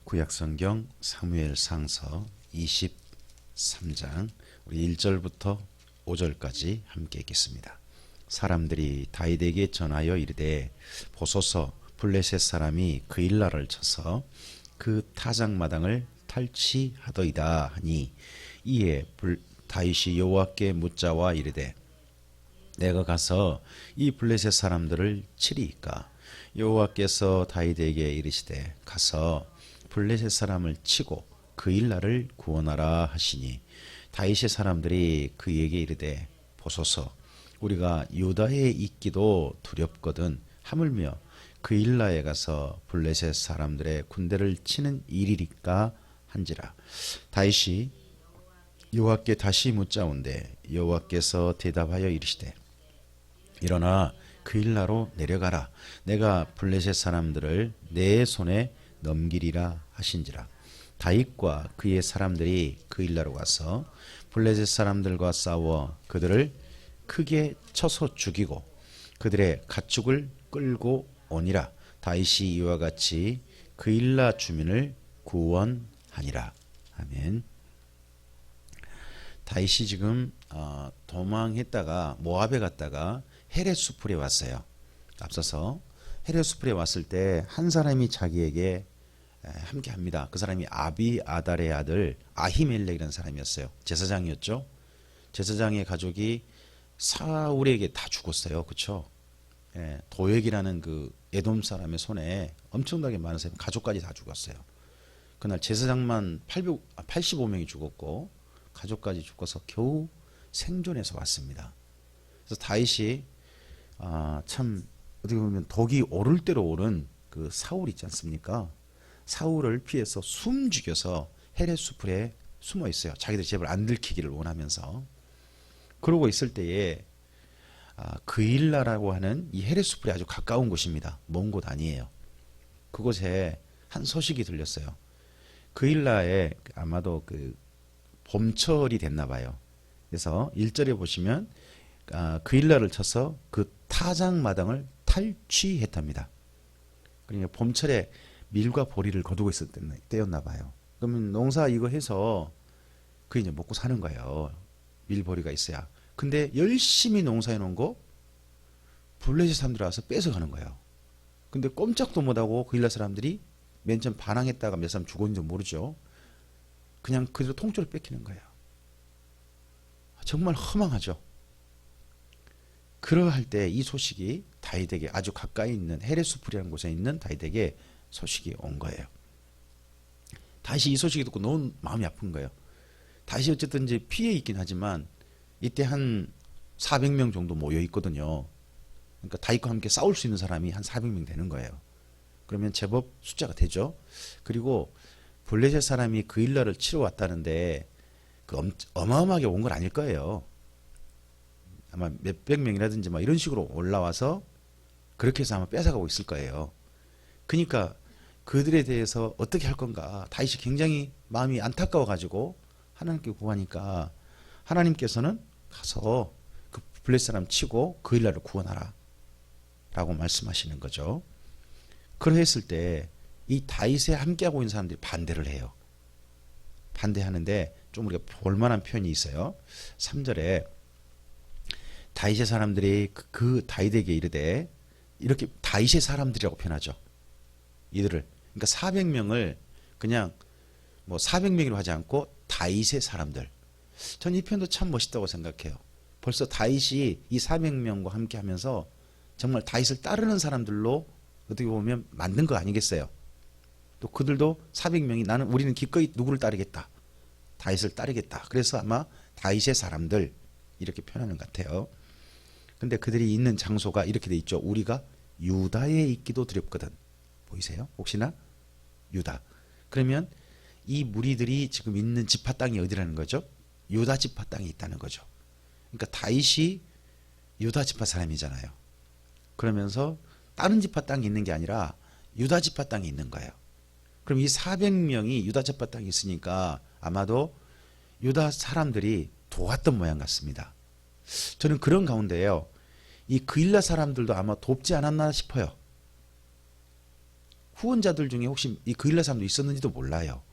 구약성경 사무엘상서 23장 우리 1절부터 5절까지 함께 읽겠습니다. 사람들이 다윗에게 전하여 이르되 보소서 블레셋 사람이 그일라를 쳐서 그 타작마당을 탈취하더이다 하니 이에 다윗이 여호와께 묻자와 이르되 내가 가서 이 블레셋 사람들을 치리이까. 여호와께서 다윗에게 이르시되 가서 블레셋 사람을 치고 그일라를 구원하라 하시니 다윗의 사람들이 그에게 이르되 보소서 우리가 유다에 있기도 두렵거든 하물며 그일라에 가서 블레셋 사람들의 군대를 치는 일이리까 한지라. 다윗이 여호와께 다시 묻자온대 여호와께서 대답하여 이르시되 일어나 그일라로 내려가라. 내가 블레셋 사람들을 내 손에 넘기리라 하신지라. 다윗과 그의 사람들이 그일라로 가서 블레셋 사람들과 싸워 그들을 크게 쳐서 죽이고 그들의 가축을 끌고 오니라. 다윗이 이와 같이 그일라 주민을 구원하니라. 아멘. 다윗이 지금 도망했다가 모압에 갔다가 헤레스풀에 왔어요. 앞서서 헤레스풀에 왔을 때 한 사람이 자기에게 함께 합니다. 그 사람이 아비아달의 아들 아히멜렉이라는 사람이었어요. 제사장이었죠. 제사장의 가족이 사울에게 다 죽었어요. 그렇죠? 도액이라는 그 에돔 사람의 손에 엄청나게 많은 사람 가족까지 다 죽었어요. 그날 제사장만 85명이 죽었고 가족까지 죽어서 겨우 생존해서 왔습니다. 그래서 다윗이 참 어떻게 보면 덕이 오를 대로 오른 그 사울 있지 않습니까? 사울을 피해서 숨죽여서 헤레스풀에 숨어 있어요. 자기들 제발 안 들키기를 원하면서. 그러고 있을 때에 그일라라고 하는 이 헤레스풀에 아주 가까운 곳입니다. 먼 곳 아니에요. 그곳에 한 소식이 들렸어요. 그일라에 아마도 그 봄철이 됐나 봐요. 그래서 1절에 보시면 그일라를 쳐서 그 타작마당을 탈취했답니다. 그러니까 봄철에 밀과 보리를 거두고 있을 때였나 봐요. 그러면 농사 이거 해서 그 이제 먹고 사는 거예요. 밀보리가 있어야. 근데 열심히 농사해 놓은 거 블레셋 사람들이 와서 뺏어가는 거예요. 근데 꼼짝도 못하고 그일라 사람들이 맨 처음 반항했다가 몇 사람 죽었는지 모르죠. 그냥 그대로 통째로 뺏기는 거예요. 정말 허망하죠. 그러할 때 이 소식이 다윗에게 아주 가까이 있는 헤레스풀이라는 곳에 있는 다윗에게 소식이 온 거예요. 다윗이 이 소식이 듣고 너무 마음이 아픈 거예요. 다윗이 어쨌든 이제 피해 있긴 하지만 이때 한 400명 정도 모여 있거든요. 그러니까 다윗과 함께 싸울 수 있는 사람이 한 400명 되는 거예요. 그러면 제법 숫자가 되죠. 그리고 블레셋 사람이 그일라를 치러 왔다는데 그 어마어마하게 온 건 아닐 거예요. 아마 몇백 명이라든지 막 이런 식으로 올라와서 그렇게 해서 아마 뺏어가고 있을 거예요. 그러니까 그들에 대해서 어떻게 할 건가 다윗이 굉장히 마음이 안타까워 가지고 하나님께 구하니까 하나님께서는 가서 그 블레셋 사람 치고 그일라를 구원하라 라고 말씀하시는 거죠. 그러했을 때 이 다윗에 함께하고 있는 사람들이 반대를 해요. 반대하는데 좀 우리가 볼만한 표현이 있어요. 3절에 다윗의 사람들이 그 다윗에게 이르되 이렇게 다윗의 사람들이라고 표현하죠. 이들을 그러니까 400명을 그냥 뭐 400명이라고 하지 않고 다윗의 사람들. 전 이 표현도 참 멋있다고 생각해요. 벌써 다윗이 이 400명과 함께 하면서 정말 다윗을 따르는 사람들로 어떻게 보면 만든 거 아니겠어요. 또 그들도 400명이 우리는 기꺼이 누구를 따르겠다. 다윗을 따르겠다. 그래서 아마 다윗의 사람들 이렇게 표현하는 것 같아요. 근데 그들이 있는 장소가 이렇게 돼 있죠. 우리가 유다에 있기도 두렵거든. 보이세요? 혹시나 유다. 그러면 이 무리들이 지금 있는 지파 땅이 어디라는 거죠? 유다 지파 땅이 있다는 거죠. 그러니까 다윗이 유다 지파 사람이잖아요. 그러면서 다른 지파 땅이 있는 게 아니라 유다 지파 땅이 있는 거예요. 그럼 이 400명이 유다 지파 땅에 있으니까 아마도 유다 사람들이 도왔던 모양 같습니다. 저는 그런 가운데에요. 이 그일라 사람들도 아마 돕지 않았나 싶어요. 후원자들 중에 혹시 이 그일라 사람도 있었는지도 몰라요.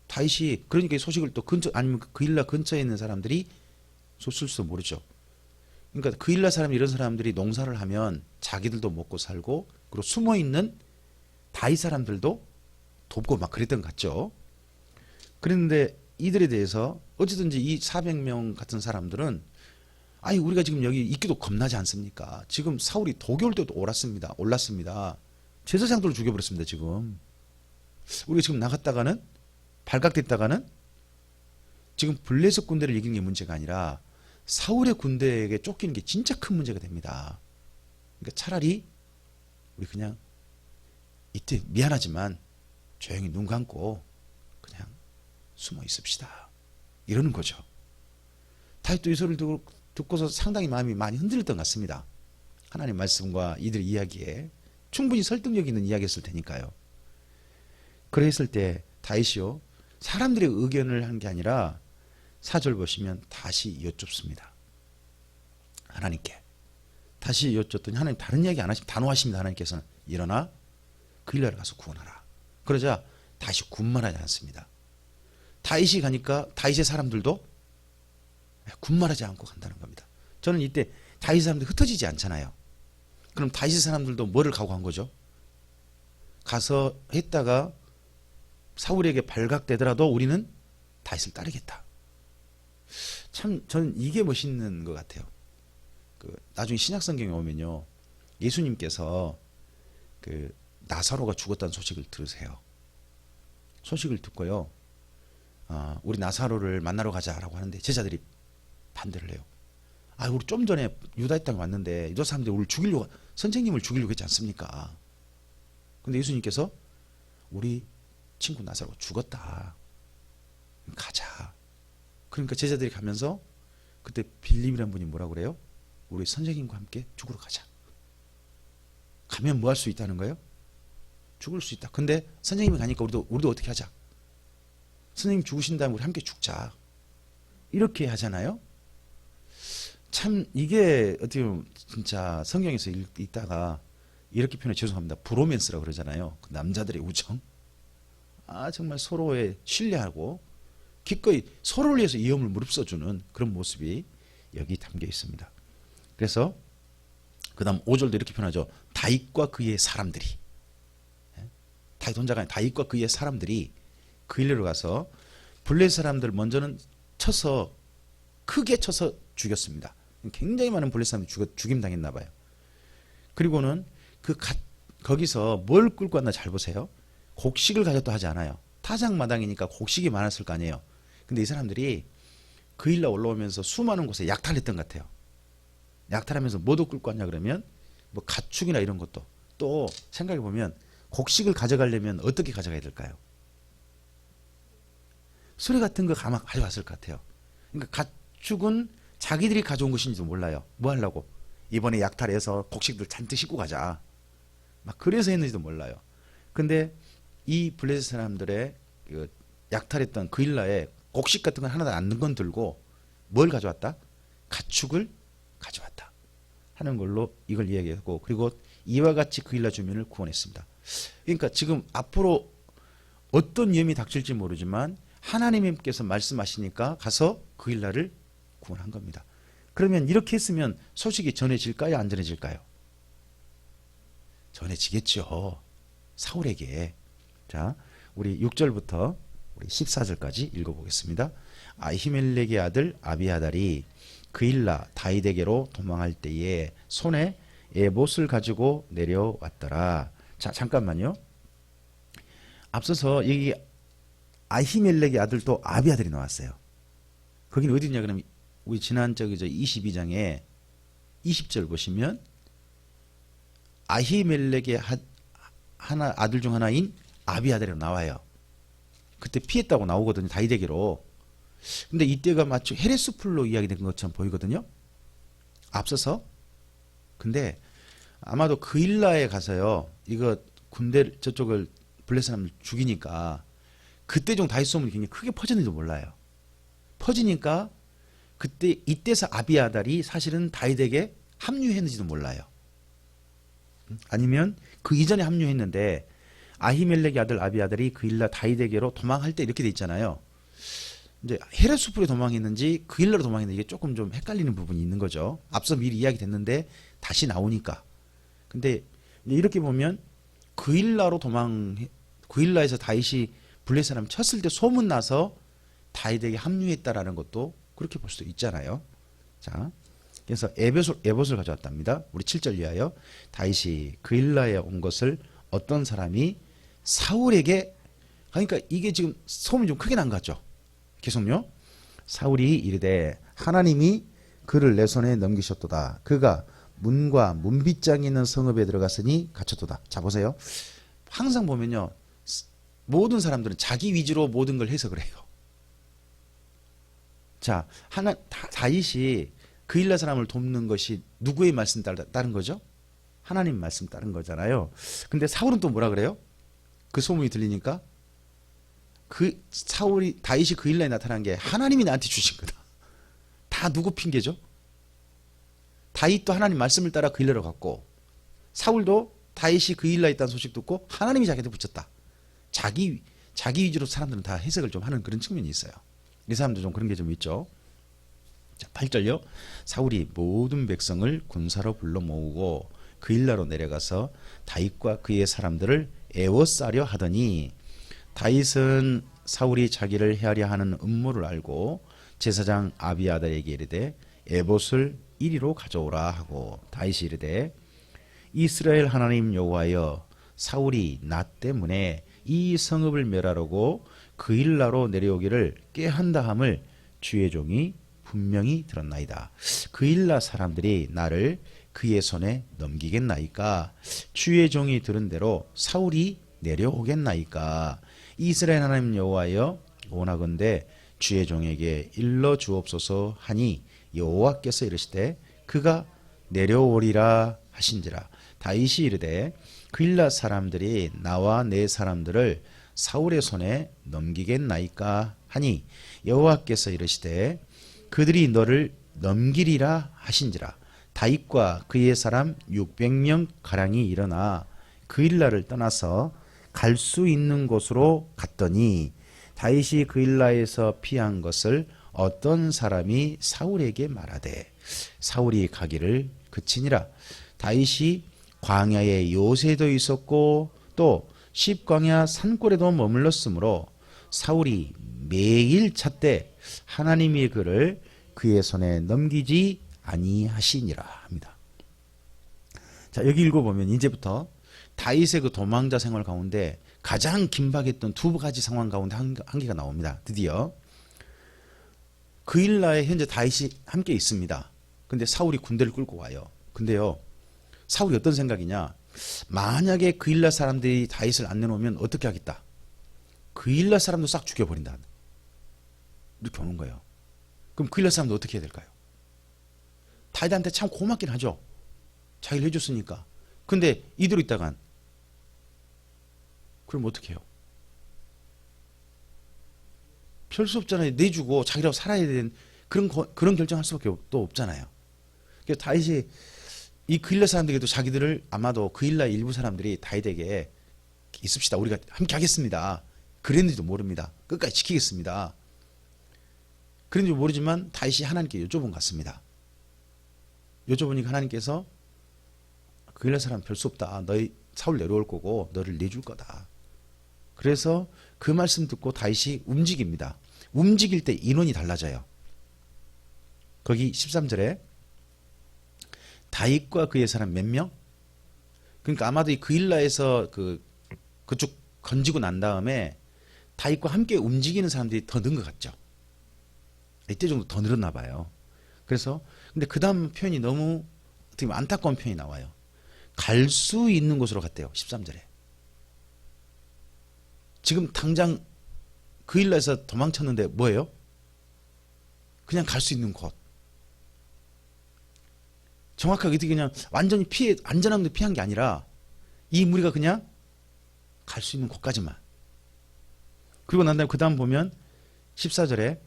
다윗이 그러니까 이 소식을 또 근처 아니면 그일라 근처에 있는 사람들이 줬을지도 모르죠. 그러니까 그일라 사람 이런 사람들이 농사를 하면 자기들도 먹고 살고 그리고 숨어 있는 다윗 사람들도 돕고 막 그랬던 것 같죠. 그런데 이들에 대해서 어쨌든지 이 400명 같은 사람들은 아니 우리가 지금 여기 있기도 겁나지 않습니까? 지금 사울이 도교올 때도 올랐습니다. 제사장들을 죽여버렸습니다. 지금 우리가 지금 나갔다가는 발각됐다가는 지금 블레셋 군대를 이기는 게 문제가 아니라 사울의 군대에게 쫓기는 게 진짜 큰 문제가 됩니다. 그러니까 차라리 우리 그냥 이때 미안하지만 조용히 눈 감고 그냥 숨어 있읍시다. 이러는 거죠. 다윗도 이 소리를 듣고서 상당히 마음이 많이 흔들렸던 것 같습니다. 하나님 말씀과 이들의 이야기에 충분히 설득력 있는 이야기였을 테니까요. 그랬을 때 다윗이요 사람들의 의견을 한 게 아니라 4절 보시면 다시 여쭙습니다. 하나님께 다시 여쭙더니 하나님 다른 이야기 안 하시면 단호하십니다. 하나님께서는 일어나 그일라를 가서 구원하라. 그러자 다시 군말하지 않습니다. 다윗이 가니까 다윗의 사람들도 군말하지 않고 간다는 겁니다. 저는 이때 다윗 사람들이 흩어지지 않잖아요. 그럼 다윗 사람들도 뭐를 각오한 거죠? 가서 했다가 사울에게 발각되더라도 우리는 다윗을 따르겠다. 참 저는 이게 멋있는 것 같아요. 나중에 신약 성경에 오면요, 예수님께서 나사로가 죽었다는 소식을 들으세요. 소식을 듣고요, 우리 나사로를 만나러 가자라고 하는데 제자들이 반대를 해요. 우리 좀 전에 유다의 땅에 왔는데 유다 사람들이 우리를 죽이려고, 선생님을 죽이려고 했지 않습니까? 근데 예수님께서 우리 친구 나사로가 죽었다. 가자. 그러니까 제자들이 가면서 그때 빌립이라는 분이 뭐라고 그래요? 우리 선생님과 함께 죽으러 가자. 가면 뭐 할 수 있다는 거예요? 죽을 수 있다. 근데 선생님이 가니까 우리도 어떻게 하자? 선생님 죽으신 다음에 우리 함께 죽자. 이렇게 하잖아요. 참 이게 어떻게 보면 진짜 성경에서 읽다가 이렇게 표현해 죄송합니다. 브로맨스라고 그러잖아요. 그 남자들의 우정. 정말 서로의 신뢰하고 기꺼이 서로를 위해서 위험을 무릅써주는 그런 모습이 여기 담겨 있습니다. 그래서 그 다음 5절도 이렇게 표현하죠. 다윗과 그의 사람들이, 다윗 혼자가 아니라 다윗과 그의 사람들이 그일라로 가서 블레셋 사람들 먼저는 쳐서 크게 쳐서 죽였습니다. 굉장히 많은 블레셋 사람들이 죽임당했나 봐요. 그리고는 거기서 뭘 끌고 왔나 잘 보세요. 곡식을 가졌다 하지 않아요. 타작마당이니까 곡식이 많았을 거 아니에요. 근데 이 사람들이 그일라 올라오면서 수많은 곳에 약탈했던 것 같아요. 약탈하면서 뭐도 끌고 왔냐 그러면 뭐 가축이나 이런 것도. 또 생각해 보면 곡식을 가져가려면 어떻게 가져가야 될까요? 수레 같은 거 아마 가져왔을 것 같아요. 그러니까 가축은 자기들이 가져온 것인지도 몰라요. 뭐 하려고? 이번에 약탈해서 곡식들 잔뜩 싣고 가자. 막 그래서 했는지도 몰라요. 근데 이 블레셋 사람들의 약탈했던 그일라에 곡식 같은 건 하나도 안 넣은 건 들고 뭘 가져왔다? 가축을 가져왔다 하는 걸로 이걸 이야기하고, 그리고 이와 같이 그일라 주민을 구원했습니다. 그러니까 지금 앞으로 어떤 위험이 닥칠지 모르지만 하나님께서 말씀하시니까 가서 그일라를 구원한 겁니다. 그러면 이렇게 했으면 소식이 전해질까요? 안 전해질까요? 전해지겠죠. 사울에게. 자, 우리 6절부터 우리 14절까지 읽어보겠습니다. 아히멜렉의 아들 아비아달이 그일라 다윗에게로 도망할 때에 손에 에봇을 가지고 내려왔더라. 자, 잠깐만요. 앞서서 여기 아히멜렉의 아들도 아비아달이 나왔어요. 거기는 어디냐 그러면 우리 지난 22장에 20절 보시면 아히멜렉의 아들 중 하나인 아비아달이 나와요. 그때 피했다고 나오거든요. 다윗에게로. 근데 이때가 마치 헤레스풀로 이야기된 것처럼 보이거든요. 앞서서. 근데 아마도 그일라에 가서요, 이거 군대 저쪽을 블레셋 사람을 죽이니까 그때 좀 다윗 소문이 굉장히 크게 퍼졌는지도 몰라요. 퍼지니까 그때 이때서 아비아달이 사실은 다윗에게 합류했는지도 몰라요. 아니면 그 이전에 합류했는데 아히멜렉의 아들 아비아들이 그일라 다윗에게로 도망할 때 이렇게 돼 있잖아요. 이제 헤레스풀에 도망했는지 그일라로 도망했는지 이게 조금 좀 헷갈리는 부분이 있는 거죠. 앞서 미리 이야기 됐는데 다시 나오니까. 근데 이렇게 보면 그일라에서 다윗이 블레셋 사람 쳤을 때 소문 나서 다윗에게 합류했다라는 것도 그렇게 볼 수도 있잖아요. 자, 그래서 에봇을 가져왔답니다. 우리 7절 이하여 다윗이 그일라에 온 것을 어떤 사람이 사울에게, 그러니까 이게 지금 소문이 좀 크게 난 것 같죠. 계속요. 사울이 이르되 하나님이 그를 내 손에 넘기셨도다. 그가 문과 문빗장이 있는 성읍에 들어갔으니 갇혔도다. 자, 보세요. 항상 보면요, 모든 사람들은 자기 위주로 모든 걸 해석을 해요. 자, 다윗이 그일라 사람을 돕는 것이 누구의 말씀 따른 거죠? 하나님 말씀 따른 거잖아요. 근데 사울은 또 뭐라 그래요? 그 소문이 들리니까 다윗이 그일라에 나타난 게 하나님이 나한테 주신 거다. 다 누구 핑계죠? 다윗도 하나님 말씀을 따라 그일라로 갔고, 사울도 다윗이 그일라에 있다는 소식 듣고 하나님이 자기한테 붙였다. 자기 위주로 사람들은 다 해석을 좀 하는 그런 측면이 있어요. 이 사람도 좀 그런 게 좀 있죠. 자, 8절요. 사울이 모든 백성을 군사로 불러 모으고 그일라로 내려가서 다윗과 그의 사람들을 애워싸려 하더니, 다윗은 사울이 자기를 해하려 하는 음모를 알고 제사장 아비아달에게 이르되 에봇을 이리로 가져오라 하고, 다윗이 이르되 이스라엘 하나님 여호와여, 사울이 나 때문에 이 성읍을 멸하려고 그일라로 내려오기를 꾀한다 함을 주의 종이 분명히 들었나이다. 그일라 사람들이 나를 그의 손에 넘기겠나이까? 주의 종이 들은 대로 사울이 내려오겠나이까? 이스라엘 하나님 여호와여, 원하건대 주의 종에게 일러 주옵소서 하니 여호와께서 이르시되 그가 내려오리라 하신지라. 다윗이 이르되 그일라 사람들이 나와 내 사람들을 사울의 손에 넘기겠나이까 하니 여호와께서 이르시되 그들이 너를 넘기리라 하신지라. 다윗과 그의 사람 600명 가량이 일어나 그일라를 떠나서 갈 수 있는 곳으로 갔더니, 다윗이 그일라에서 피한 것을 어떤 사람이 사울에게 말하되 사울이 가기를 그치니라. 다윗이 광야에 요새도 있었고 또 십광야 산골에도 머물렀으므로 사울이 매일 찾되 하나님이 그를 그의 손에 넘기지 아니하시니라 합니다. 자, 여기 읽어보면 이제부터 다윗의 그 도망자 생활 가운데 가장 긴박했던 두 가지 상황 가운데 한 개가 나옵니다. 드디어 그일라에 현재 다윗이 함께 있습니다. 근데 사울이 군대를 끌고 와요. 근데요, 사울이 어떤 생각이냐? 만약에 그일라 사람들이 다윗을 안 내놓으면 어떻게 하겠다? 그일라 사람도 싹 죽여버린다. 이렇게 오는 거예요. 그럼 그일라 사람도 어떻게 해야 될까요? 다윗한테 참 고맙긴 하죠. 자기를 해줬으니까. 근데 이대로 있다간 그럼 어떻게 해요? 별 수 없잖아요. 내주고 자기라고 살아야 되는 그런 결정할 수밖에 또 없잖아요. 그래서 다윗이 이 그일라 사람들에게도 자기들을, 아마도 그일라 일부 사람들이 다윗에게 있읍시다, 우리가 함께 하겠습니다, 그랬는지도 모릅니다. 끝까지 지키겠습니다, 그런지 모르지만 다윗이 하나님께 여쭤본 것 같습니다. 여쭤보니까 하나님께서 그일라 사람 별 수 없다, 너희 사울 내려올 거고 너를 내줄 거다. 그래서 그 말씀 듣고 다윗이 움직입니다. 움직일 때 인원이 달라져요. 거기 13절에 다윗과 그의 사람 몇 명? 그러니까 아마도 이 그일라에서 그쪽 건지고 난 다음에 다윗과 함께 움직이는 사람들이 더 는 것 같죠. 이때 정도 더 늘었나 봐요. 그래서 근데 그 다음 표현이 너무 어떻게 보면 안타까운 표현이 나와요. 갈 수 있는 곳으로 갔대요. 13절에. 지금 당장 그일라에서 도망쳤는데 뭐예요? 그냥 갈 수 있는 곳. 정확하게 어떻게 그냥 완전히 안전한 데 피한 게 아니라 이 무리가 그냥 갈 수 있는 곳까지만. 그리고 난 다음에 그 다음 보면 14절에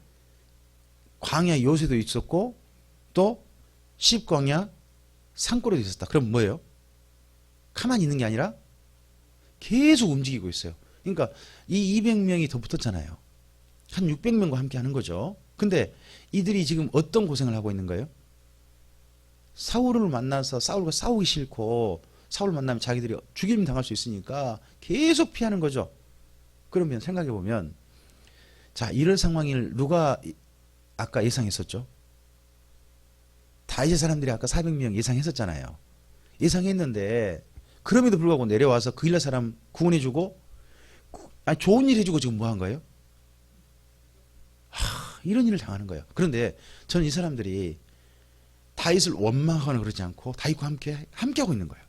광야 요새도 있었고 또 십광야 산골에도 있었다. 그럼 뭐예요? 가만히 있는 게 아니라 계속 움직이고 있어요. 그러니까 이 200명이 더 붙었잖아요. 한 600명과 함께 하는 거죠. 근데 이들이 지금 어떤 고생을 하고 있는 거예요? 사울을 만나서 사울과 싸우기 싫고 사울을 만나면 자기들이 죽임 당할 수 있으니까 계속 피하는 거죠. 그러면 생각해 보면 자, 이런 상황을 누가 아까 예상했었죠? 다윗의 사람들이 아까 400명 예상했었잖아요. 예상했는데 그럼에도 불구하고 내려와서 그 일라 사람 구원해주고 아니, 좋은 일 해주고 지금 뭐 한 거예요? 이런 일을 당하는 거예요. 그런데 저는 이 사람들이 다윗을 원망하거나 그러지 않고 다윗과 함께하고 있는 거예요.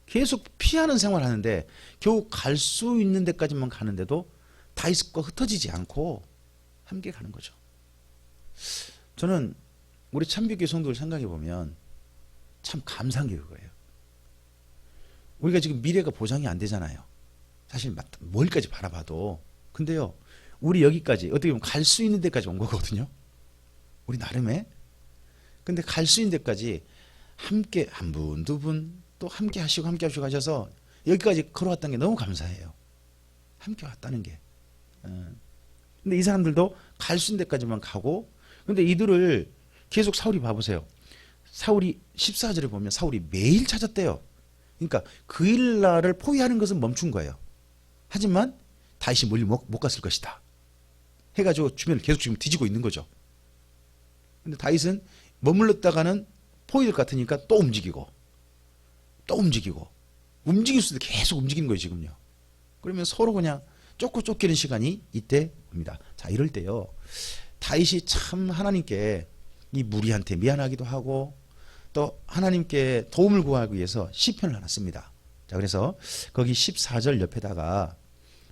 계속 피하는 생활을 하는데 겨우 갈 수 있는 데까지만 가는데도 다윗과 흩어지지 않고 함께 가는 거죠. 저는 우리 참교회 성도들 생각해 보면 참 감사한 게 그거예요. 우리가 지금 미래가 보장이 안 되잖아요. 사실 멀리까지 바라봐도. 근데요, 우리 여기까지 어떻게 보면 갈 수 있는 데까지 온 거거든요. 우리 나름에. 근데 갈 수 있는 데까지 함께 한 분, 두 분 또 함께 하시고 가셔서 여기까지 걸어왔다는 게 너무 감사해요. 함께 왔다는 게. 근데 이 사람들도 갈 수 있는 데까지만 가고, 근데 이들을 계속 사울이 봐보세요. 사울이 14절에 보면 사울이 매일 찾았대요. 그러니까 그 일날을 포위하는 것은 멈춘 거예요. 하지만 다시 멀리 못 갔을 것이다. 해가지고 주변을 계속 지금 뒤지고 있는 거죠. 근데 다윗은 머물렀다가는 포위될 것 같으니까 또 움직이고 움직일 수도 계속 움직이는 거예요 지금요. 그러면 서로 그냥 쫓기는 시간이 이때 옵니다. 자, 이럴 때요 다윗이 참 하나님께 이 무리한테 미안하기도 하고 또 하나님께 도움을 구하기 위해서 시편을 하나 씁니다. 자, 그래서 거기 14절 옆에다가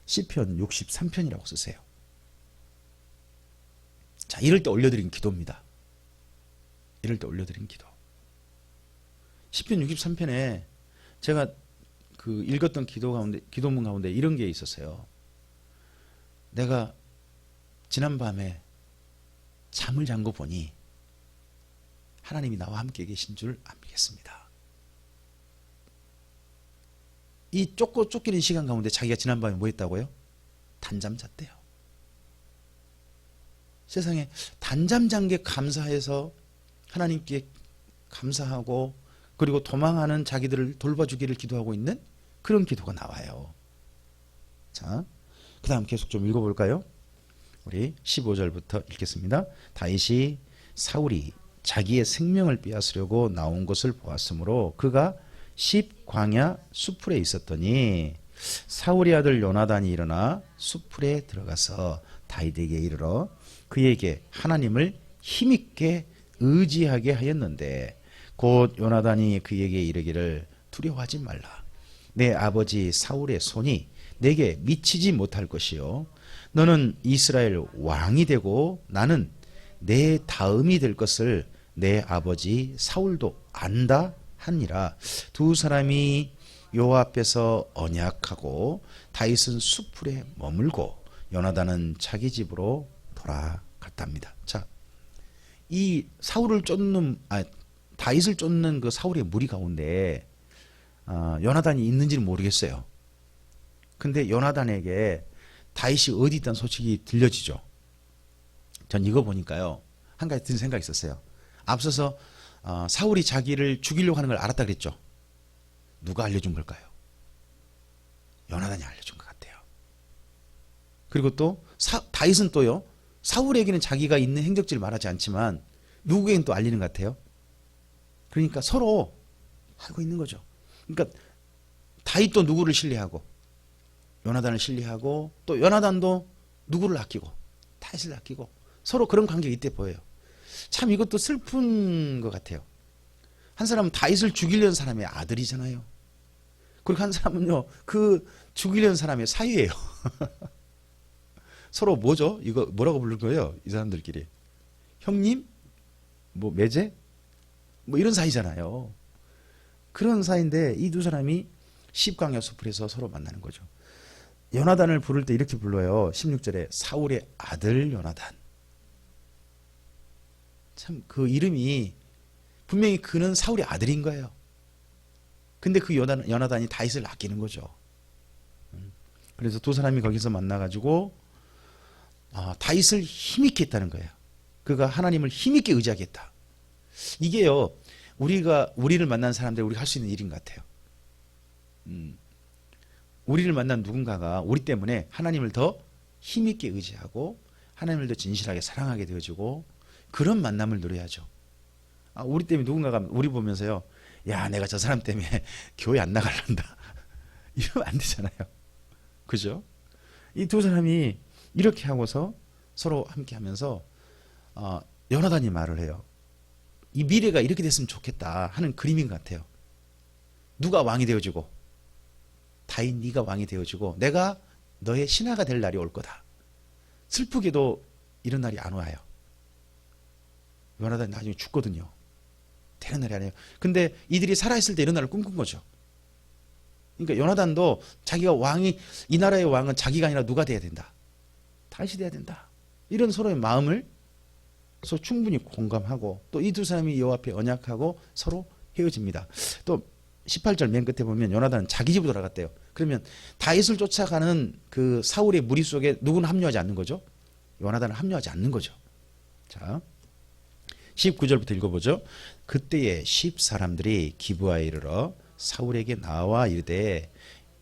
시편 63편이라고 쓰세요. 자, 이럴 때 올려드린 기도입니다. 이럴 때 올려드린 기도. 시편 63편에 제가 그 읽었던 기도문 가운데 이런 게 있었어요. 내가 지난밤에 잠을 잔 거 보니 하나님이 나와 함께 계신 줄 알겠습니다. 이 쫓기는 시간 가운데 자기가 지난밤에 뭐 했다고요? 단잠 잤대요. 세상에 단잠 잔 게 감사해서 하나님께 감사하고 그리고 도망하는 자기들을 돌봐주기를 기도하고 있는 그런 기도가 나와요. 자, 그 다음 계속 좀 읽어볼까요? 우리 15절부터 읽겠습니다. 다윗이 사울이 자기의 생명을 빼앗으려고 나온 것을 보았으므로 그가 십광야 수풀에 있었더니 사울의 아들 요나단이 일어나 수풀에 들어가서 다윗에게 이르러 그에게 하나님을 힘있게 의지하게 하였는데 곧 요나단이 그에게 이르기를 두려워하지 말라. 내 아버지 사울의 손이 내게 미치지 못할 것이요 너는 이스라엘 왕이 되고 나는 내 다음이 될 것을 내 아버지 사울도 안다 하니라. 두 사람이 여호와 앞에서 언약하고 다윗은 수풀에 머물고 요나단은 자기 집으로 돌아갔답니다. 자, 이 사울을 쫓는 다윗을 쫓는 그 사울의 무리 가운데 요나단이 있는지는 모르겠어요. 근데 요나단에게 다윗이 어디 있다는 소식이 들려지죠. 전 이거 보니까요 한 가지 든 생각이 있었어요. 앞서서 사울이 자기를 죽이려고 하는 걸 알았다 그랬죠. 누가 알려준 걸까요? 요나단이 알려준 것 같아요. 그리고 또 다윗은 또요 사울에게는 자기가 있는 행적지를 말하지 않지만 누구에게는 또 알리는 것 같아요. 그러니까 서로 알고 있는 거죠. 그러니까 다윗도 누구를 신뢰하고 요나단을 신뢰하고 또 요나단도 누구를 아끼고 다윗을 아끼고 서로 그런 관계가 이때 보여요. 참 이것도 슬픈 것 같아요. 한 사람은 다윗을 죽이려는 사람의 아들이잖아요. 그리고 한 사람은요 그 죽이려는 사람의 사위예요. 서로 뭐죠? 이거 뭐라고 부를 거예요? 이 사람들끼리 형님? 뭐 매제? 뭐 이런 사이잖아요. 그런 사이인데 이 두 사람이 십광야 수풀에서 서로 만나는 거죠. 요나단을 부를 때 이렇게 불러요. 16절에 사울의 아들 요나단. 참 그 이름이 분명히 그는 사울의 아들인 거예요. 근데 그 요나단이 다윗을 아끼는 거죠. 그래서 두 사람이 거기서 만나가지고 다윗을 힘있게 했다는 거예요. 그가 하나님을 힘있게 의지하겠다. 이게요, 우리를 만난 사람들 우리가 할 수 있는 일인 것 같아요. 우리를 만난 누군가가 우리 때문에 하나님을 더 힘있게 의지하고 하나님을 더 진실하게 사랑하게 되어지고 그런 만남을 누려야죠. 우리 때문에 누군가가 우리 보면서요, 야, 내가 저 사람 때문에 교회 안 나갈란다. 이러면 안 되잖아요. 그죠? 이 두 사람이 이렇게 하고서 서로 함께 하면서 요나단이 말을 해요. 이 미래가 이렇게 됐으면 좋겠다 하는 그림인 것 같아요. 누가 왕이 되어지고, 다윗 네가 왕이 되어지고 내가 너의 신하가 될 날이 올 거다. 슬프게도 이런 날이 안 와요. 요나단이 나중에 죽거든요. 되는 날이 아니에요. 근데 이들이 살아있을 때 이런 날을 꿈꾼 거죠. 그러니까 요나단도 자기가 이 나라의 왕은 자기가 아니라 누가 돼야 된다. 다윗이 돼야 된다. 이런 서로의 마음을 서로 충분히 공감하고 또 이 두 사람이 여호와 앞에 언약하고 서로 헤어집니다. 또 18절 맨 끝에 보면 요나단은 자기 집으로 돌아갔대요. 그러면 다윗을 쫓아가는 그 사울의 무리 속에 누구는 합류하지 않는 거죠? 요나단은 합류하지 않는 거죠. 자, 19절부터 읽어보죠. 그때에 10사람들이 기브아에 이르러 사울에게 나와 이르되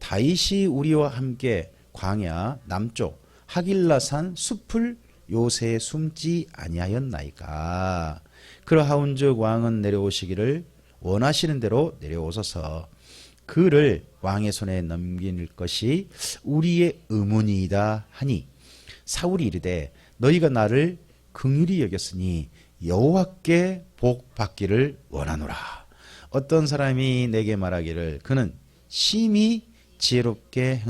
다윗이 우리와 함께 광야 남쪽 하길라산 숲을 요새에 숨지 아니하였나이까. 그러하온즉 왕은 내려오시기를 원하시는 대로 내려오소서. 그를 왕의 손에 넘길 것이 우리의 의문이다 하니 사울이 이르되 너희가 나를 긍휼히 여겼으니 여호와께 복 받기를 원하노라. 어떤 사람이 내게 말하기를 그는 심히 지혜롭게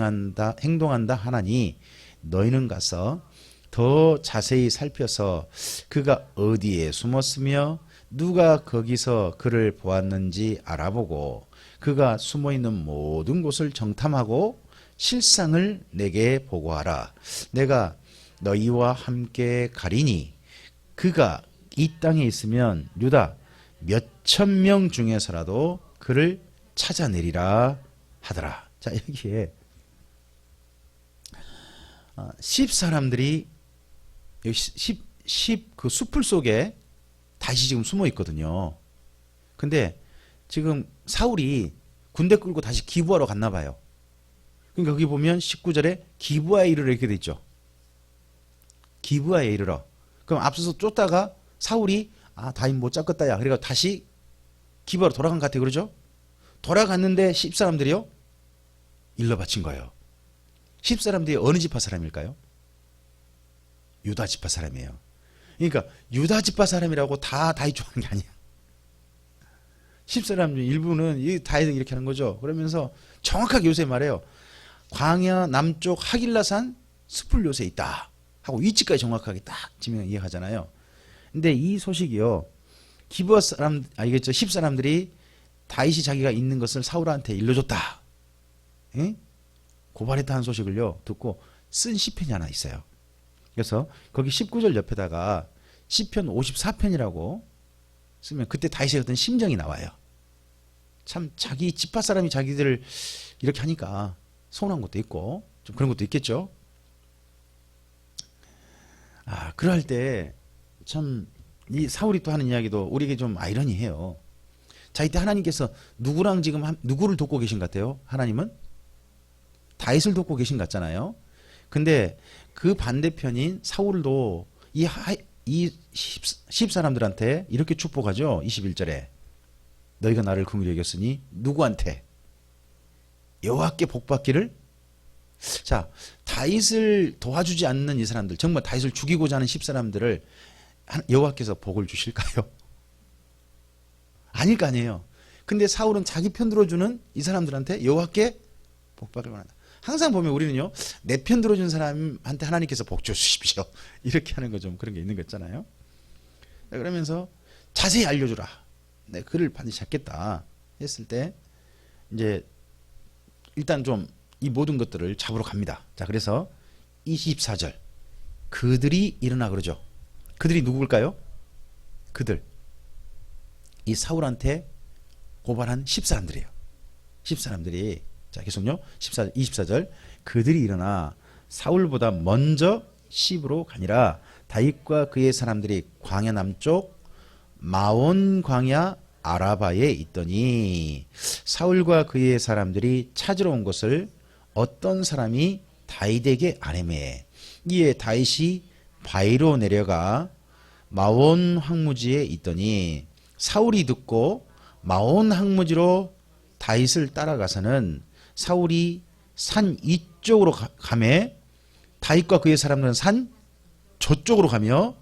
행동한다 하나니 너희는 가서 더 자세히 살펴서 그가 어디에 숨었으며 누가 거기서 그를 보았는지 알아보고 그가 숨어있는 모든 곳을 정탐하고 실상을 내게 보고하라. 내가 너희와 함께 가리니 그가 이 땅에 있으면 유다 몇천 명 중에서라도 그를 찾아내리라 하더라. 자, 여기에 10사람들이 그 숲을 속에 다시 지금 숨어 있거든요. 근데 지금 사울이 군대 끌고 다시 기부하러 갔나 봐요. 그러니까 거기 보면 19절에 기부하에 이르러 이렇게 돼 있죠. 기부하에 이르러. 그럼 앞서서 쫓다가 사울이 다윗 못 잡겠다 야. 그래가 다시 기부하러 돌아간 것 같아요. 그러죠? 돌아갔는데 10사람들이요. 일러 바친 거예요. 10사람들이 어느 지파 사람일까요? 유다 지파 사람이에요. 그러니까 유다 지파 사람이라고 다 다윗 좋아하는 게 아니야. 10사람 중 일부는 이 다윗을 이렇게 하는 거죠. 그러면서 정확하게 요새 말해요. 광야 남쪽 하길라산 숲을 요새 있다 하고 위치까지 정확하게 딱 지명 이해하잖아요. 근데 이 소식이요, 기브아 사람 알겠죠? 10사람들이 다윗이 자기가 있는 것을 사울한테 일러줬다, 응? 고발했다는 소식을요 듣고 쓴 시편이 하나 있어요. 그래서 거기 19절 옆에다가 시편 54편이라고 쓰면 그때 다윗의 어떤 심정이 나와요. 참 자기 지파 사람이 자기들을 이렇게 하니까 서운한 것도 있고 좀 그런 것도 있겠죠. 그럴 때 참 이 사울이 또 하는 이야기도 우리에게 좀 아이러니해요. 자, 이때 하나님께서 누구랑 지금 누구를 돕고 계신 것 같아요? 하나님은 다윗을 돕고 계신 것 같잖아요. 근데 그 반대편인 사울도 이 10사람들한테 이렇게 축복하죠. 21절에 너희가 나를 긍휼히 여겼으니 누구한테? 여호와께 복받기를. 자, 다윗을 도와주지 않는 이 사람들, 정말 다윗을 죽이고자 하는 10사람들을 여호와께서 복을 주실까요? 아닐 거 아니에요. 근데 사울은 자기 편 들어주는 이 사람들한테 여호와께 복받기를 원한다. 항상 보면 우리는요, 내 편 들어준 사람한테 하나님께서 복 주십시오 이렇게 하는 거 좀 그런 게 있는 거 있잖아요. 그러면서 자세히 알려주라. 내 그를 반드시 잡겠다 했을 때 이제 일단 좀 이 모든 것들을 잡으러 갑니다. 자, 그래서 24절 그들이 일어나 그러죠. 그들이 누구일까요? 그들 이 사울한테 고발한 10사람들이에요. 10사람들이 자 계속요. 14, 24절 그들이 일어나 사울보다 먼저 시브로 가니라. 다윗과 그의 사람들이 광야 남쪽 마온 광야 아라바에 있더니 사울과 그의 사람들이 찾으러 온 것을 어떤 사람이 다윗에게 아뢰매. 이에 다윗이 바위로 내려가 마온 황무지에 있더니 사울이 듣고 마온 황무지로 다윗을 따라가서는 사울이 산 이쪽으로 가매 다윗과 그의 사람들은 산 저쪽으로 가며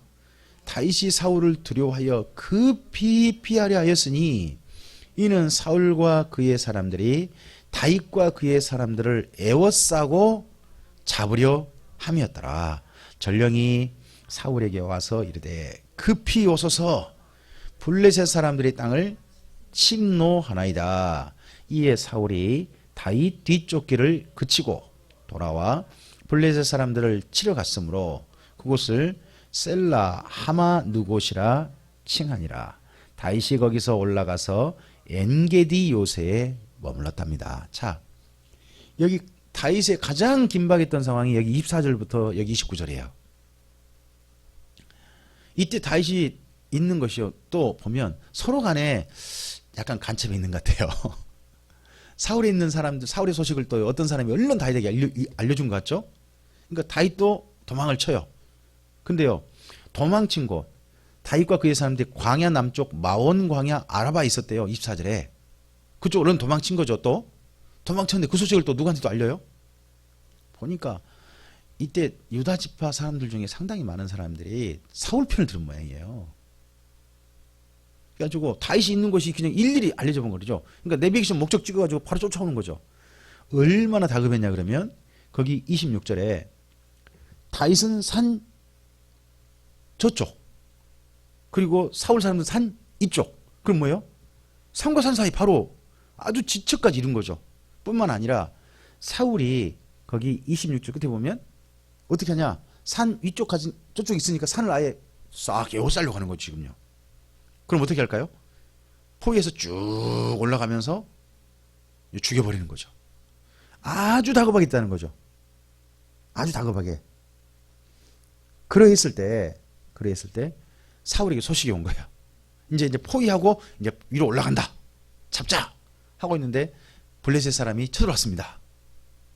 다윗이 사울을 두려워하여 급히 피하려 하였으니 이는 사울과 그의 사람들이 다윗과 그의 사람들을 애워싸고 잡으려 함이었더라. 전령이 사울에게 와서 이르되 급히 오소서 블레셋 사람들의 땅을 침노하나이다. 이에 사울이 다윗 뒤쫓기를 그치고 돌아와 블레셋 사람들을 치러 갔으므로 그곳을 셀라 하마 느곳이라 칭하니라. 다윗이 거기서 올라가서 엔게디 요새에 머물렀답니다. 자, 여기 다윗의 가장 긴박했던 상황이 여기 24절부터 여기 29절이에요. 이때 다윗이 있는 것이요. 또 보면 서로 간에 약간 간첩이 있는 것 같아요. 사울에 있는 사람들, 사울의 소식을 또 어떤 사람이 얼른 다윗에게 알려준 것 같죠? 그러니까 다윗도 도망을 쳐요. 근데요, 도망친 곳, 다윗과 그의 사람들이 광야 남쪽 마온 광야 아라바에 있었대요. 24절에. 그쪽으로 얼른 도망친 거죠. 또 도망쳤는데 그 소식을 또 누구한테도 알려요? 보니까 이때 유다 지파 사람들 중에 상당히 많은 사람들이 사울 편을 들은 모양이에요. 그래가지고 다윗이 있는 곳이 그냥 일일이 알려져 본 거죠. 그러니까 내비게이션 목적 찍어가지고 바로 쫓아오는 거죠. 얼마나 다급했냐 그러면 거기 26절에 다윗은 산 저쪽 그리고 사울 사람들은 산 이쪽. 그럼 뭐예요? 산과 산 사이 바로 아주 지척까지 이룬 거죠. 뿐만 아니라 사울이 거기 26절 끝에 보면 어떻게 하냐? 산 위쪽까지 저쪽 있으니까 산을 아예 싹 에워싸려고 하는 거죠 지금요. 그럼 어떻게 할까요? 포위에서 쭉 올라가면서 죽여버리는 거죠. 아주 다급하게 있다는 거죠. 아주 다급하게. 그러했을 때 사울에게 소식이 온 거예요. 이제 포위하고 이제 위로 올라간다. 잡자 하고 있는데 블레셋 사람이 쳐들어왔습니다.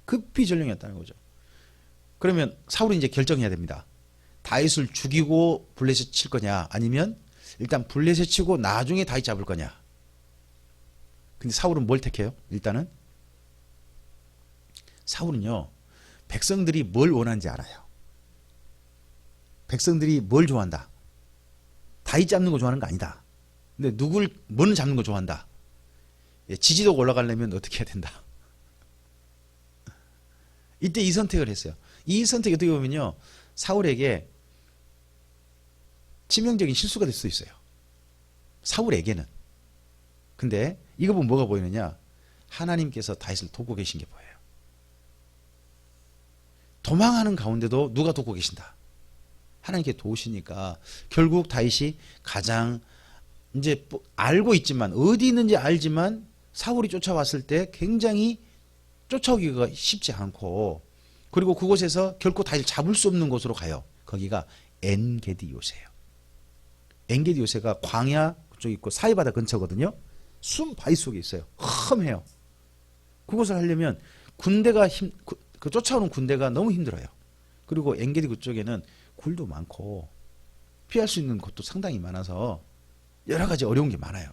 급히 전령이었다는 거죠. 그러면 사울이 이제 결정해야 됩니다. 다윗을 죽이고 블레셋 칠 거냐, 아니면 일단 블레셋 치고 나중에 다윗 잡을 거냐. 근데 사울은 뭘 택해요? 일단은 사울은요, 백성들이 뭘 원하는지 알아요. 백성들이 뭘 좋아한다. 다윗 잡는 거 좋아하는 거 아니다. 근데 뭐는 잡는 거 좋아한다. 지지도가 올라가려면 어떻게 해야 된다. 이때 이 선택을 했어요. 이 선택이 어떻게 보면요, 사울에게 치명적인 실수가 될 수도 있어요. 사울에게는. 근데 이거 보면 뭐가 보이느냐? 하나님께서 다윗을 돕고 계신 게 보여요. 도망하는 가운데도 누가 돕고 계신다. 하나님께 도우시니까 결국 다윗이 가장 이제 알고 있지만, 어디 있는지 알지만 사울이 쫓아왔을 때 굉장히 쫓아오기가 쉽지 않고, 그리고 그곳에서 결코 다윗을 잡을 수 없는 곳으로 가요. 거기가 엔게디 요새예요. 엔게디 요새가 광야 그쪽 있고 사이바다 근처거든요. 숨 바위 속에 있어요. 험해요. 그곳을 하려면 군대가 그 쫓아오는 군대가 너무 힘들어요. 그리고 엔게디 그쪽에는 굴도 많고 피할 수 있는 곳도 상당히 많아서 여러 가지 어려운 게 많아요.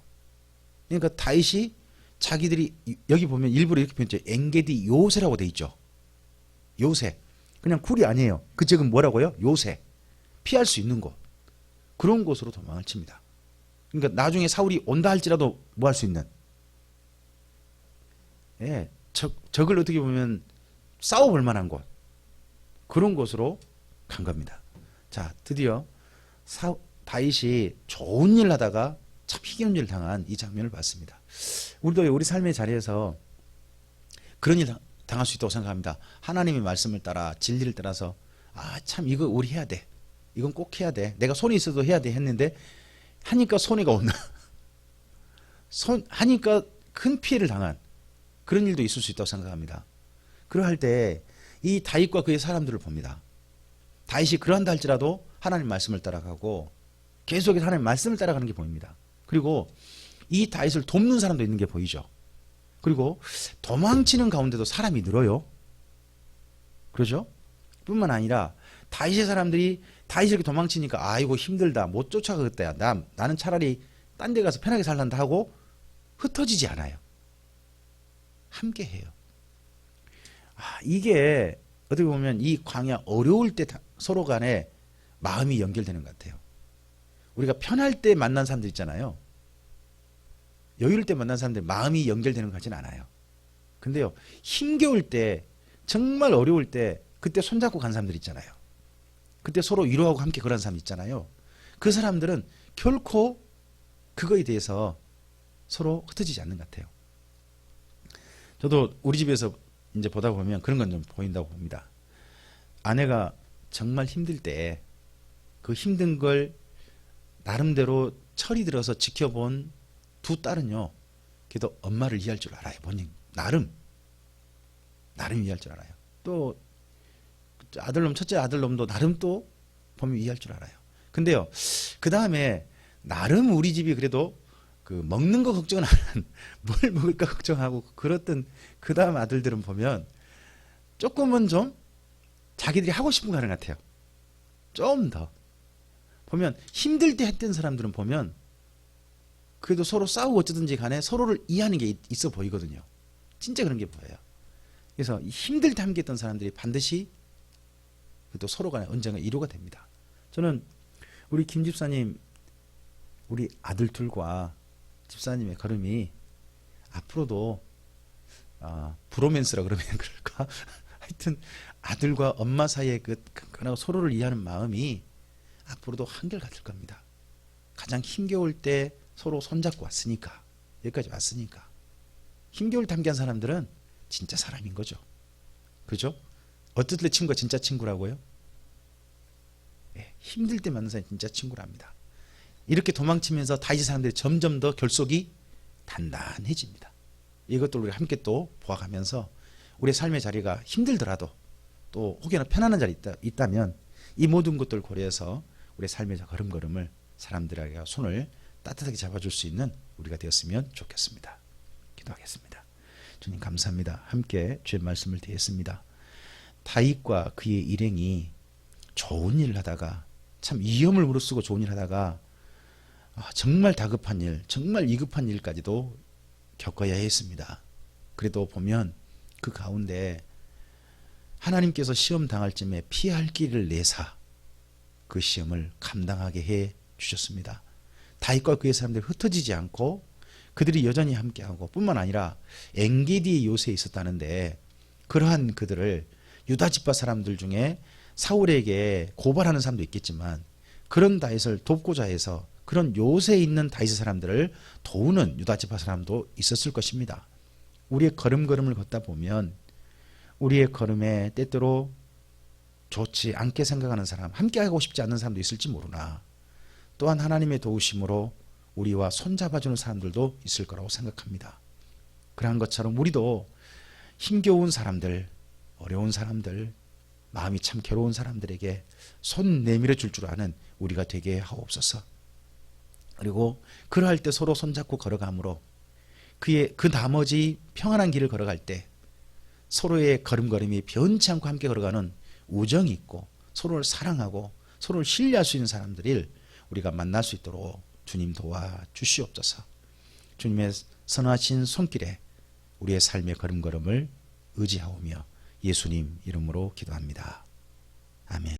그러니까 다윗이 자기들이 여기 보면 일부러 이렇게 표현했죠. 엔게디 요새라고 돼 있죠. 요새. 그냥 굴이 아니에요. 그 지금 뭐라고요? 요새. 피할 수 있는 곳. 그런 곳으로 도망을 칩니다. 그러니까 나중에 사울이 온다 할지라도 뭐 할 수 있는, 예, 적을 어떻게 보면 싸워볼 만한 곳, 그런 곳으로 간 겁니다. 자, 드디어 다윗이 좋은 일 하다가 참 희귀한 일을 당한 이 장면을 봤습니다. 우리도 우리 삶의 자리에서 그런 일 당할 수 있다고 생각합니다. 하나님의 말씀을 따라 진리를 따라서 참 이거 우리 해야 돼. 이건 꼭 해야 돼. 내가 손이 있어도 해야 돼 했는데 하니까 손해가 없나. 하니까 큰 피해를 당한. 그런 일도 있을 수 있다고 생각합니다. 그러할 때 이 다윗과 그의 사람들을 봅니다. 다윗이 그러한다 할지라도 하나님 말씀을 따라가고 계속해서 하나님 말씀을 따라가는 게 보입니다. 그리고 이 다윗을 돕는 사람도 있는 게 보이죠. 그리고 도망치는 가운데도 사람이 늘어요. 그러죠? 뿐만 아니라 다윗의 사람들이 다윗이 이렇게 도망치니까 아이고 힘들다 못 쫓아가겠다. 나는 차라리 딴 데 가서 편하게 살란다 하고 흩어지지 않아요. 함께 해요. 이게 어떻게 보면 이 광야 어려울 때 서로 간에 마음이 연결되는 것 같아요. 우리가 편할 때 만난 사람들 있잖아요. 여유일 때 만난 사람들 마음이 연결되는 것 같지는 않아요. 근데요, 힘겨울 때, 정말 어려울 때 그때 손잡고 간 사람들 있잖아요. 그때 서로 위로하고 함께 그런 사람 있잖아요. 그 사람들은 결코 그거에 대해서 서로 흩어지지 않는 것 같아요. 저도 우리 집에서 이제 보다 보면 그런 건 좀 보인다고 봅니다. 아내가 정말 힘들 때 그 힘든 걸 나름대로 철이 들어서 지켜본 두 딸은요, 그래도 엄마를 이해할 줄 알아요. 본인 나름 이해할 줄 알아요. 또 아들놈, 첫째 아들놈도 나름 또 보면 이해할 줄 알아요. 근데요, 그 다음에 나름 우리 집이 그래도 그 먹는 거 걱정은 안 하는, 뭘 먹을까 걱정하고 그랬던 그 다음 아들들은 보면 조금은 좀 자기들이 하고 싶은 거 하는 것 같아요. 좀 더 보면 힘들 때 했던 사람들은 보면 그래도 서로 싸우고 어쩌든지 간에 서로를 이해하는 게 있어 보이거든요. 진짜 그런 게 보여요. 그래서 힘들 때 함께 했던 사람들이 반드시 또 서로 간에 언젠가 이루가 됩니다. 저는 우리 김 집사님, 우리 아들 둘과 집사님의 걸음이 앞으로도 브로맨스라 그러면 그럴까? 하여튼 아들과 엄마 사이의 그 서로를 이해하는 마음이 앞으로도 한결같을 겁니다. 가장 힘겨울 때 서로 손잡고 왔으니까, 여기까지 왔으니까. 힘겨울 때 함께한 사람들은 진짜 사람인 거죠. 그죠? 어떨 때 친구가 진짜 친구라고요? 네, 힘들 때 만난 사람이 진짜 친구랍니다. 이렇게 도망치면서 다윗 사람들이 점점 더 결속이 단단해집니다. 이것도 우리가 함께 또 보아가면서 우리의 삶의 자리가 힘들더라도 또 혹여나 편안한 자리 있다면 이 모든 것들을 고려해서 우리의 삶의 걸음걸음을 사람들에게 손을 따뜻하게 잡아줄 수 있는 우리가 되었으면 좋겠습니다. 기도하겠습니다. 주님 감사합니다. 함께 주의 말씀을 드리겠습니다. 다윗과 그의 일행이 좋은 일을 하다가, 참 위험을 무릅쓰고 좋은 일을 하다가 정말 다급한 일, 정말 위급한 일까지도 겪어야 했습니다. 그래도 보면 그 가운데 하나님께서 시험 당할 쯤에 피할 길을 내사 그 시험을 감당하게 해 주셨습니다. 다윗과 그의 사람들이 흩어지지 않고 그들이 여전히 함께하고, 뿐만 아니라 엔게디의 요새에 있었다는데 그러한 그들을 유다 지파 사람들 중에 사울에게 고발하는 사람도 있겠지만 그런 다윗을 돕고자 해서 그런 요새에 있는 다윗의 사람들을 도우는 유다 지파 사람도 있었을 것입니다. 우리의 걸음걸음을 걷다 보면 우리의 걸음에 때때로 좋지 않게 생각하는 사람, 함께하고 싶지 않는 사람도 있을지 모르나 또한 하나님의 도우심으로 우리와 손잡아주는 사람들도 있을 거라고 생각합니다. 그러한 것처럼 우리도 힘겨운 사람들, 어려운 사람들, 마음이 참 괴로운 사람들에게 손 내밀어 줄 아는 우리가 되게 하옵소서. 그리고 그러할 때 서로 손잡고 걸어가므로 그 나머지 평안한 길을 걸어갈 때 서로의 걸음걸음이 변치 않고 함께 걸어가는 우정이 있고 서로를 사랑하고 서로를 신뢰할 수 있는 사람들을 우리가 만날 수 있도록 주님 도와주시옵소서. 주님의 선하신 손길에 우리의 삶의 걸음걸음을 의지하오며 예수님 이름으로 기도합니다. 아멘.